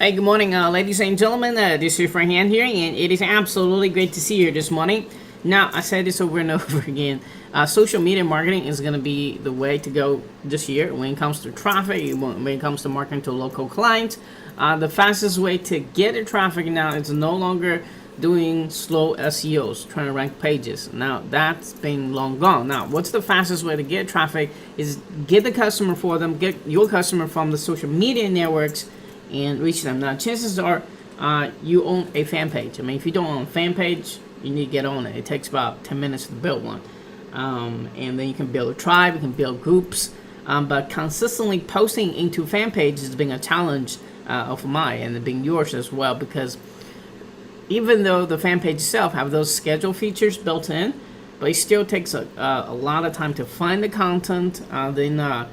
Hey, good morning, ladies and gentlemen. This is Frank here, and it is absolutely great to see you this morning. Now, I said this over and over again. Social media marketing is going to be the way to go this year when it comes to traffic, when it comes to marketing to local clients. The fastest way to get the traffic now is no longer doing slow SEOs, trying to rank pages. Now, that's been long gone. Now, what's the fastest way to get traffic is get the customer for them, get your customer from the social media networks, and reach them. Now, chances are you own a fan page. I mean, if you don't own a fan page, you need to get on it. It takes about 10 minutes to build one. And then you can build a tribe, you can build groups. But consistently posting into fan pages has been a challenge of mine and being yours as well, because even though the fan page itself have those schedule features built in, but it still takes a lot of time to find the content, then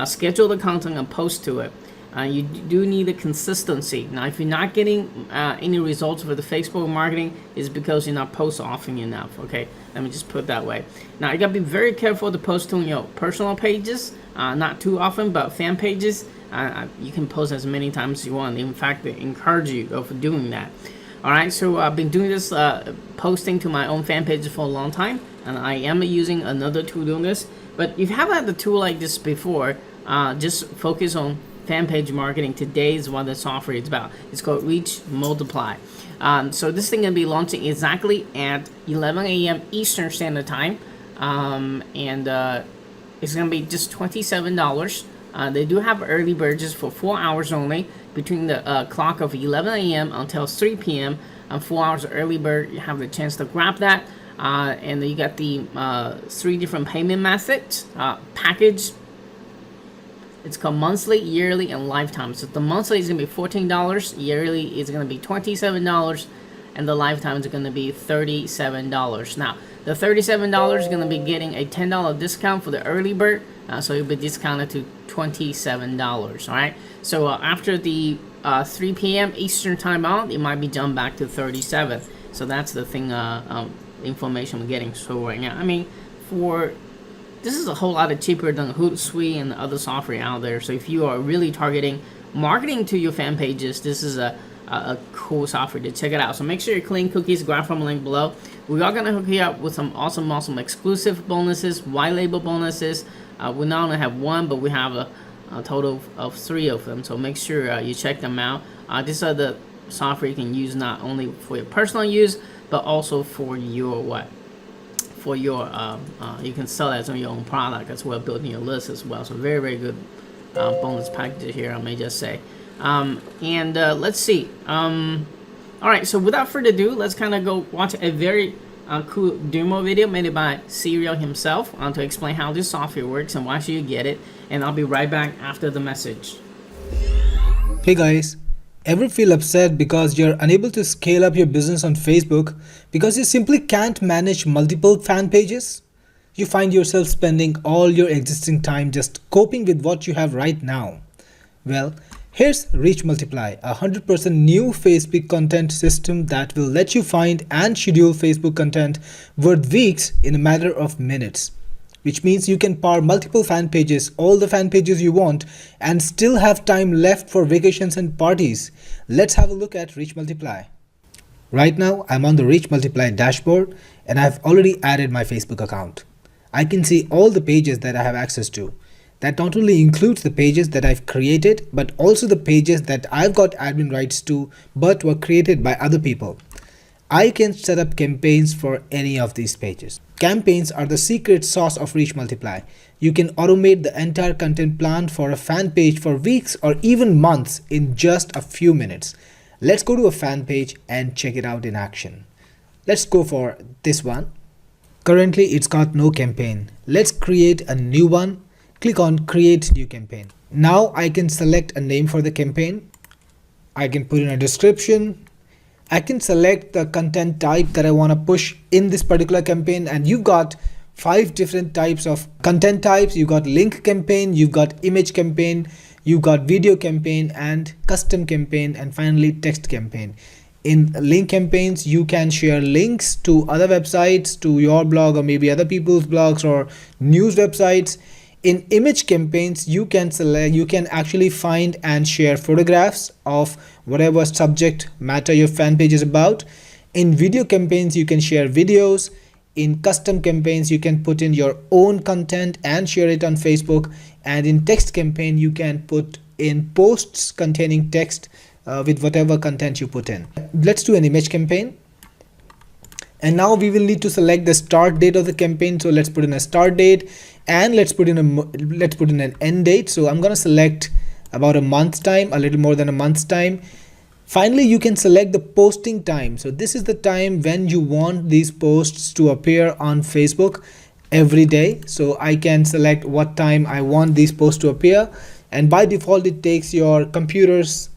schedule the content and post to it. You do need a consistency. Now, if you're not getting any results for the Facebook marketing, it's because you're not posting often enough. Okay, let me just put it that way. Now, you gotta be very careful to post on your personal pages, not too often, but fan pages, you can post as many times as you want. In fact, they encourage you of doing that. All right, so I've been doing this posting to my own fan pages for a long time, and I am using another tool doing this. But if you haven't had the tool like this before, just focus on fan page marketing. Today is what the software is about. It's called ReachMultiply. So this thing gonna be launching exactly at 11 a.m. Eastern Standard Time, and it's gonna be just $27. They do have early birds for 4 hours only between the clock of 11 a.m. until 3 p.m. 4 hours early bird. You have the chance to grab that, and then you got the 3 different payment methods package. It's called monthly, yearly, and lifetime. So the monthly is going to be $14, yearly is going to be $27, and the lifetime is going to be $37. Now, the $37 is going to be getting a $10 discount for the early bird, so it'll be discounted to $27. All right. So after the 3 p.m. Eastern time out, it might be jumped back to $37. So that's the thing, information we're getting. So right now, I mean, this is a whole lot cheaper than Hootsuite and other software out there. So if you are really targeting marketing to your fan pages, this is a cool software to check it out. So make sure you clean cookies, grab from the link below. We are going to hook you up with some awesome exclusive bonuses, white label bonuses. We not only have one, but we have a total of 3 of them. So make sure you check them out. These are the software you can use not only for your personal use, but also for your you can sell that as your own product as well, building your list as well. So very good bonus package here, I may just say. Let's see. All right, so without further ado, let's kind of go watch a very cool demo video made by Serial himself to explain how this software works and why should you get it. And I'll be right back after the message. Hey guys. Ever feel upset because you're unable to scale up your business on Facebook because you simply can't manage multiple fan pages? You find yourself spending all your existing time just coping with what you have right now. Well, here's ReachMultiply, a 100% new Facebook content system that will let you find and schedule Facebook content worth weeks in a matter of minutes. Which means you can power multiple fan pages, all the fan pages you want, and still have time left for vacations and parties. Let's have a look at ReachMultiply. Right now, I'm on the ReachMultiply dashboard, and I've already added my Facebook account. I can see all the pages that I have access to. That not only includes the pages that I've created, but also the pages that I've got admin rights to, but were created by other people. I can set up campaigns for any of these pages. Campaigns are the secret sauce of ReachMultiply. You can automate the entire content plan for a fan page for weeks or even months in just a few minutes. Let's go to a fan page and check it out in action. Let's go for this one. Currently, it's got no campaign. Let's create a new one. Click on Create New Campaign. Now I can select a name for the campaign. I can put in a description. I can select the content type that I want to push in this particular campaign, and you've got 5 different types of content types. You've got link campaign, you've got image campaign, you've got video campaign, and custom campaign, and finally text campaign. In link campaigns, you can share links to other websites, to your blog or maybe other people's blogs or news websites. In image campaigns, you can actually find and share photographs of whatever subject matter your fan page is about. In video campaigns, you can share videos. In custom campaigns, you can put in your own content and share it on Facebook. And in text campaign, you can put in posts containing text with whatever content you put in. Let's do an image campaign. And now we will need to select the start date of the campaign. So let's put in a start date, and let's put in an end date. So I'm gonna select about a month's time, a little more than a month's time. Finally, you can select the posting time. So this is the time when you want these posts to appear on Facebook every day. So I can select what time I want these posts to appear, and by default it takes your computer's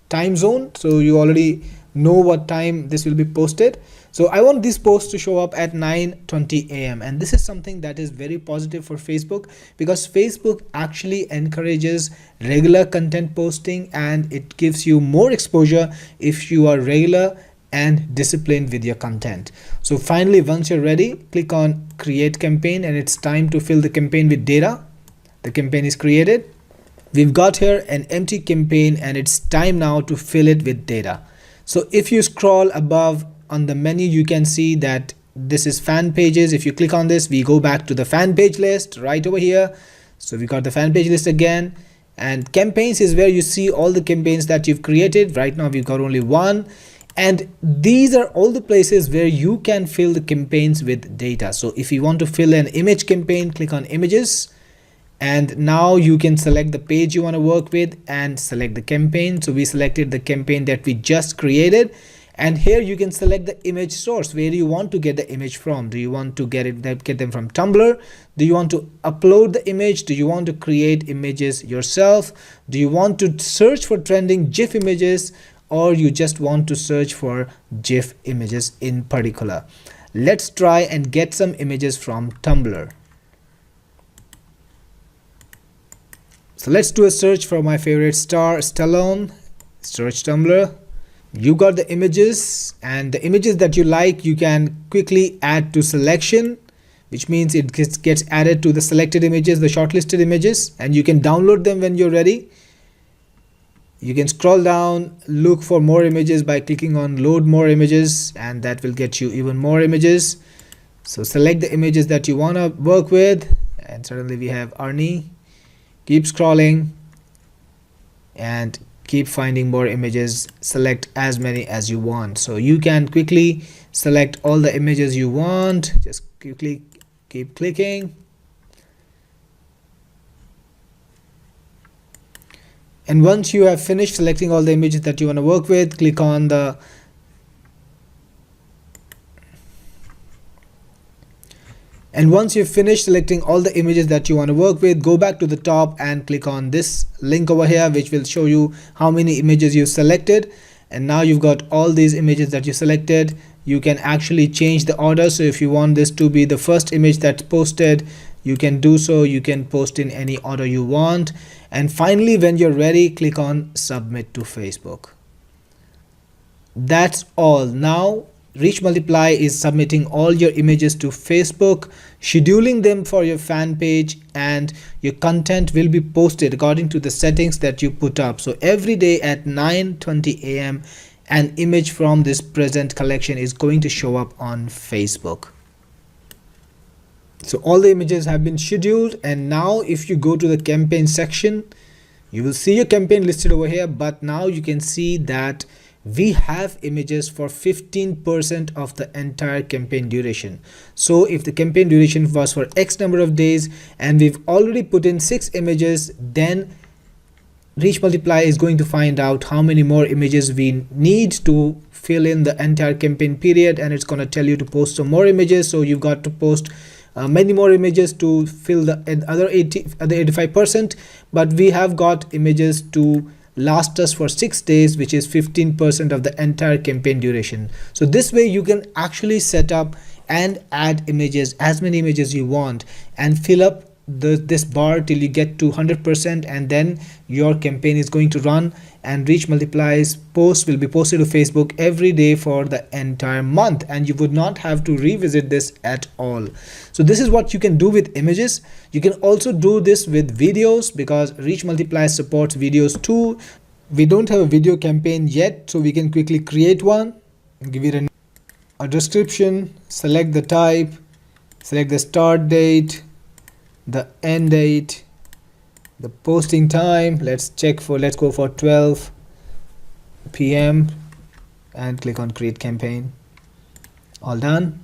time zone, so you already know what time this will be posted. So I want this post to show up at 9:20 a.m. and this is something that is very positive for Facebook, because Facebook actually encourages regular content posting and it gives you more exposure if you are regular and disciplined with your content. So finally, once you're ready, click on create campaign, and it's time to fill the campaign with data. The campaign is created. We've got here an empty campaign and it's time now to fill it with data. So if you scroll above on the menu, you can see that this is fan pages. If you click on this, we go back to the fan page list right over here. So we got the fan page list again, and campaigns is where you see all the campaigns that you've created. Right now we've got only one, and these are all the places where you can fill the campaigns with data. So if you want to fill an image campaign, click on images, and now you can select the page you want to work with and select the campaign. So we selected the campaign that we just created, and here you can select the image source. Where do you want to get the image from? Do you want to get them from Tumblr? Do you want to upload the image? Do you want to create images yourself? Do you want to search for trending GIF images, or you just want to search for GIF images in particular? Let's try and get some images from Tumblr. So let's do a search for my favorite star, Stallone. Search Tumblr. You got the images, and the images that you like you can quickly add to selection, which means it gets added to the selected images, the shortlisted images, and you can download them when you're ready. You can scroll down, look for more images by clicking on load more images, and that will get you even more images. So select the images that you want to work with, and suddenly we have Arnie. Keep scrolling and keep finding more images. Select as many as you want. So you can quickly select all the images you want. Just quickly keep clicking. And once you have finished selecting all the images that you want to work with, click on the And once you've finished selecting all the images that you want to work with, go back to the top and click on this link over here, which will show you how many images you've selected. And now you've got all these images that you selected. You can actually change the order. So if you want this to be the first image that's posted, you can do so. You can post in any order you want. And finally, when you're ready, click on submit to Facebook. That's all. Now ReachMultiply is submitting all your images to Facebook, scheduling them for your fan page, and your content will be posted according to the settings that you put up. So every day at 9:20 a.m. an image from this present collection is going to show up on Facebook. So all the images have been scheduled, and now if you go to the campaign section, you will see your campaign listed over here, but now you can see that we have images for 15% of the entire campaign duration. So if the campaign duration was for X number of days and we've already put in 6 images, then ReachMultiply is going to find out how many more images we need to fill in the entire campaign period, and it's going to tell you to post some more images. So you've got to post many more images to fill the other 85%, but we have got images to last us for 6 days, which is 15% of the entire campaign duration. So this way you can actually set up and add images, as many images you want, and fill up this bar till you get to 100%, and then your campaign is going to run, and ReachMultiply's post will be posted to Facebook every day for the entire month, and you would not have to revisit this at all. So this is what you can do with images. You can also do this with videos, because ReachMultiply supports videos too. We don't have a video campaign yet, so we can quickly create one, give it a description, select the type, select the start date, the end date, the posting time. Let's go for 12 p.m. and click on create campaign. All done.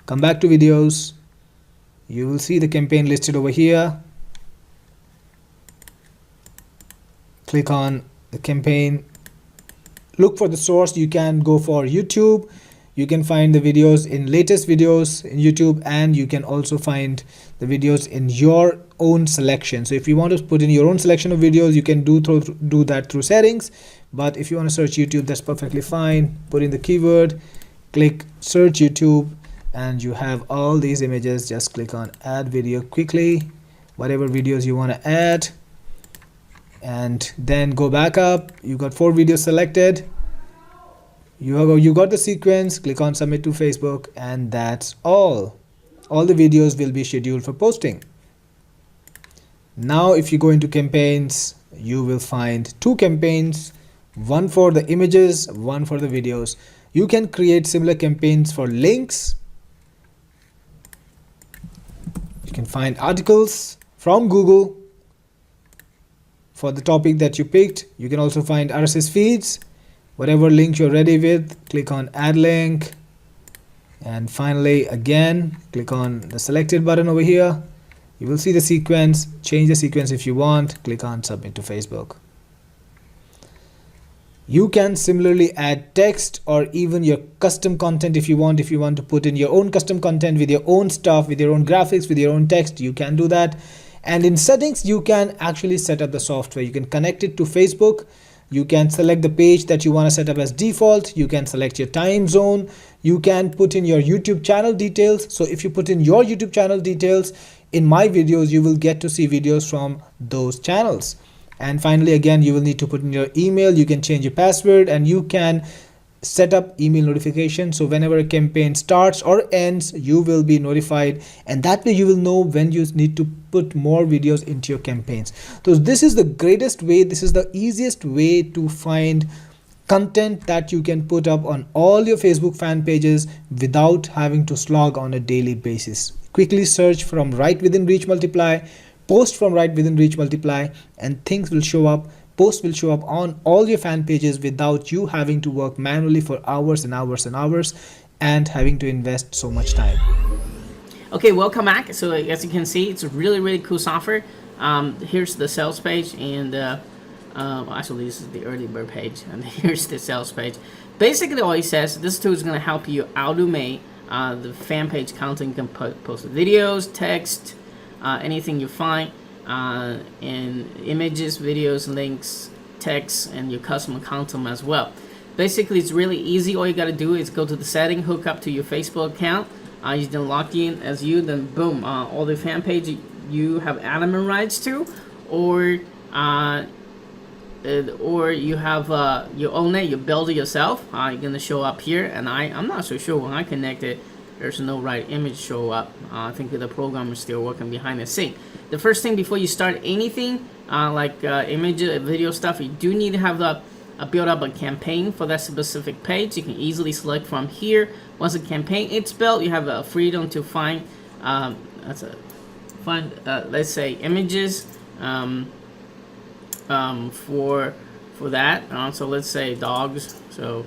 Come back to videos. You will see the campaign listed over here. Click on the campaign. Look for the source. You can go for YouTube. You can find the videos in latest videos in YouTube, and you can also find the videos in your own selection. So if you want to put in your own selection of videos, you can do that through settings. But if you want to search YouTube, that's perfectly fine. Put in the keyword, click search YouTube, and you have all these images. Just click on add video quickly, whatever videos you want to add, and then go back up. You got 4 videos selected. You got the sequence. Click on submit to Facebook, and that's all the videos will be scheduled for posting. Now if you go into campaigns, you will find 2 campaigns, one for the images, one for the videos. You can create similar campaigns for links. You can find articles from Google for the topic that you picked. You can also find RSS feeds. Whatever link you're ready with, click on add link, and finally again click on the selected button over here. You will see the sequence. Change the sequence if you want. Click on submit to Facebook. You can similarly add text or even your custom content if you want. If you want to put in your own custom content with your own stuff, with your own graphics, with your own text, you can do that. And in settings, you can actually set up the software. You can connect it to Facebook. You can select the page that you want to set up as default. You can select your time zone. You can put in your YouTube channel details. So if you put in your YouTube channel details in my videos, you will get to see videos from those channels. And finally, again, you will need to put in your email. You can change your password, and you can set up email notification. So whenever a campaign starts or ends, you will be notified, and that way you will know when you need to put more videos into your campaigns. So this is the greatest way. This is the easiest way to find content that you can put up on all your Facebook fan pages without having to slog on a daily basis. Quickly search from right within ReachMultiply, post from right within ReachMultiply, and things will show up. Posts will show up on all your fan pages without you having to work manually for hours and hours and hours and having to invest so much time. Okay, welcome back. So as you can see, it's a really cool software. Here's the sales page, and actually this is the early bird page, and here's the sales page. Basically all it says, this tool is going to help you automate the fan page content. You can post videos, text, anything you find, in images, videos, links, text, and your customer content as well. Basically, it's really easy. All you got to do is go to the setting, hook up to your Facebook account. You then log in as you, then boom, all the fan page you have admin rights to, or you have you own it, you build it yourself. You're gonna show up here, and I'm not so sure when I connect it, there's no right image show up. I think the program is still working behind the scene. The first thing before you start anything like image, video stuff, you do need to have build up a campaign for that specific page. You can easily select from here. Once the campaign is built, you have a freedom to find let's say images for that. So let's say dogs. So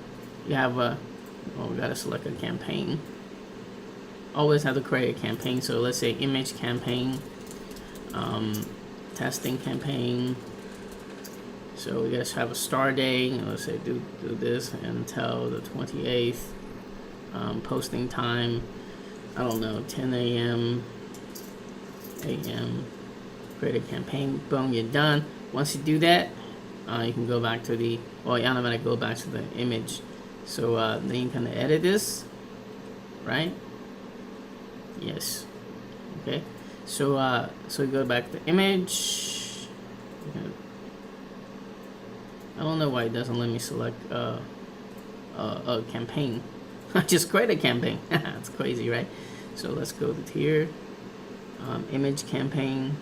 you have we gotta select a campaign. Always have to create a campaign. So let's say image campaign, testing campaign. So we just have a start date, and let's say do this until the 28th. Posting time, I don't know, 10 a.m. Create a campaign, boom, you're done. Once you do that, you can go back to the, well, you automatically go back to the image. So then you can edit this, right? Yes. Okay. So so we go back to image. I don't know why it doesn't let me select a campaign. I just create a campaign. It's crazy, right? So let's go to here, image campaign.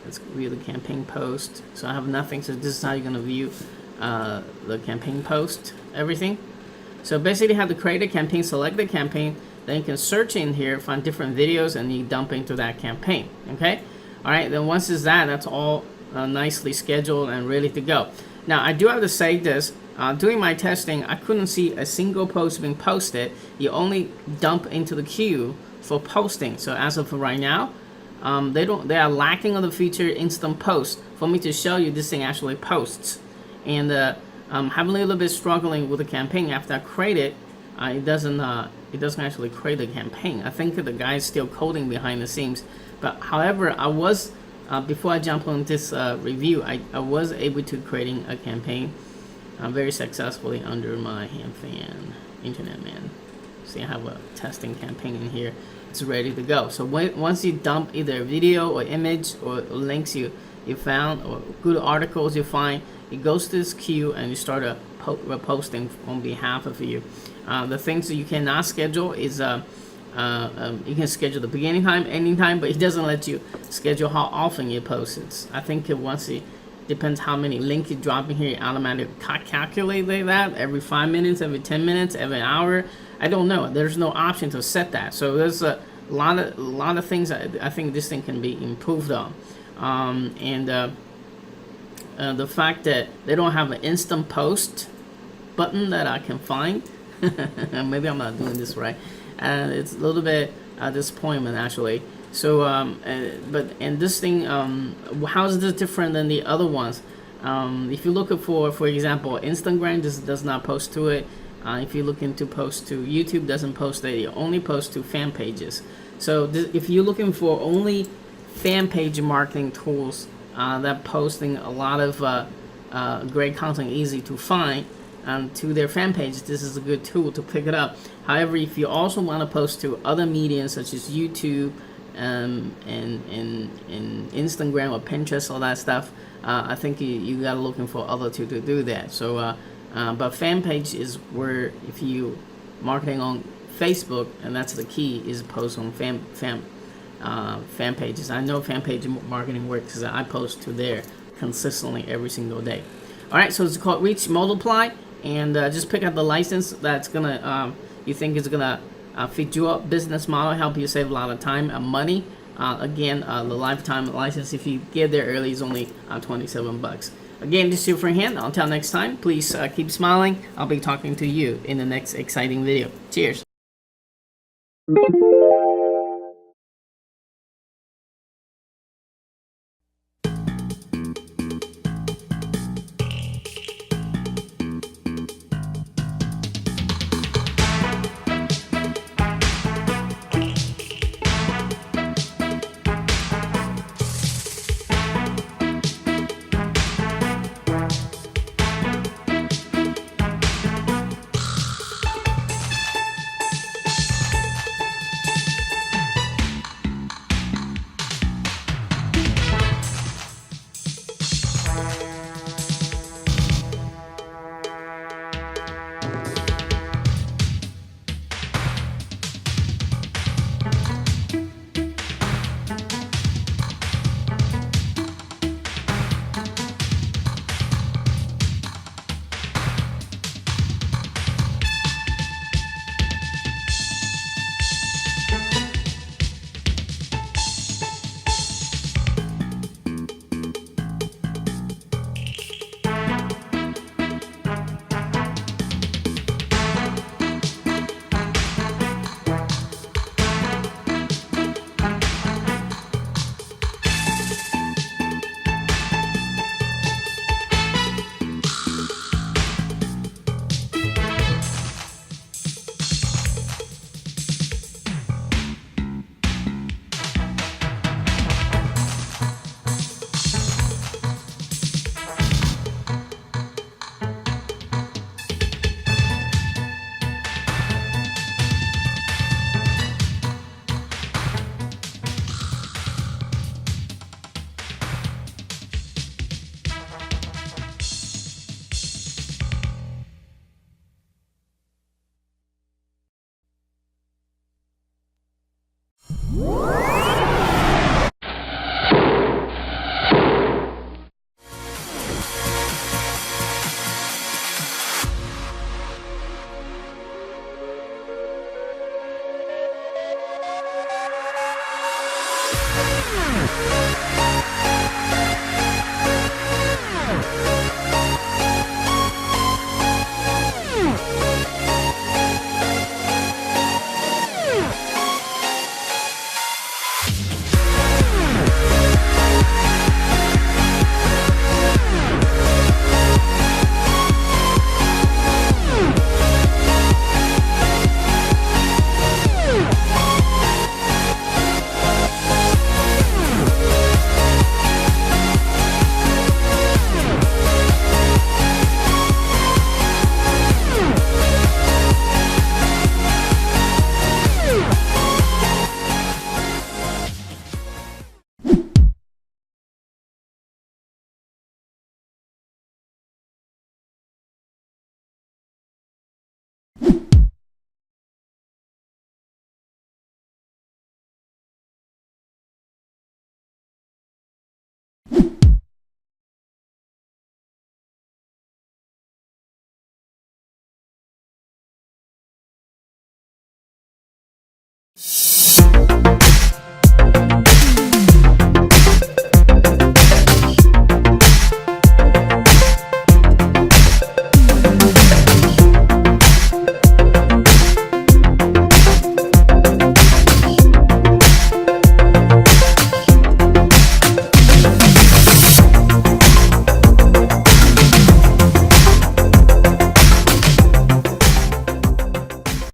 Let's view the campaign post. So I have nothing. So this is how you're gonna view the campaign post, everything. So basically, you have to create a campaign, select the campaign, then you can search in here, find different videos, and you dump into that campaign. Okay. All right. Then once it's that's all nicely scheduled and ready to go. Now I do have to say this. Doing my testing, I couldn't see a single post being posted. You only dump into the queue for posting. So as of right now, they are lacking on the feature instant post for me to show you this thing actually posts. And I'm having a little bit struggling with the campaign after I create it. It doesn't actually create a campaign. I think the guy is still coding behind the scenes. But however, I was before I jump on this review, I was able to creating a campaign very successfully under my HanFan Internet Man. See, I have a testing campaign in here. It's ready to go. So once you dump either a video or image or links you found or good articles you find, it goes to this queue and you start posting on behalf of you. The things that you cannot schedule is you can schedule the beginning time, ending time, but it doesn't let you schedule how often you post it. I think once it depends how many links you drop in here, you automatically calculate that every 5 minutes, every 10 minutes, every hour. I don't know. There's no option to set that. So there's a lot of things I think this thing can be improved on. The fact that they don't have an instant post button that I can find. Maybe I'm not doing this right. It's a little bit disappointment actually. So, but this thing, how is this different than the other ones? If you look for example, Instagram does not post to it. If you look into post to YouTube, doesn't post it. You only post to fan pages. So if you're looking for only fan page marketing tools that posting a lot of great content, easy to find to their fan page, this is a good tool to pick it up. However, if you also want to post to other mediums such as YouTube and Instagram or Pinterest, all that stuff, I think you gotta looking for other two to do that. So but fan page is where if you marketing on Facebook, and that's the key, is post on fan pages. I know fan page marketing works because I post to there consistently every single day. All right, so it's called ReachMultiply, and just pick up the license that's gonna you think is gonna fit your business model, help you save a lot of time and money. Again, the lifetime license, if you get there early, is only $27. Again, this is your friend Han. Until next time, please keep smiling. I'll be talking to you in the next exciting video. Cheers.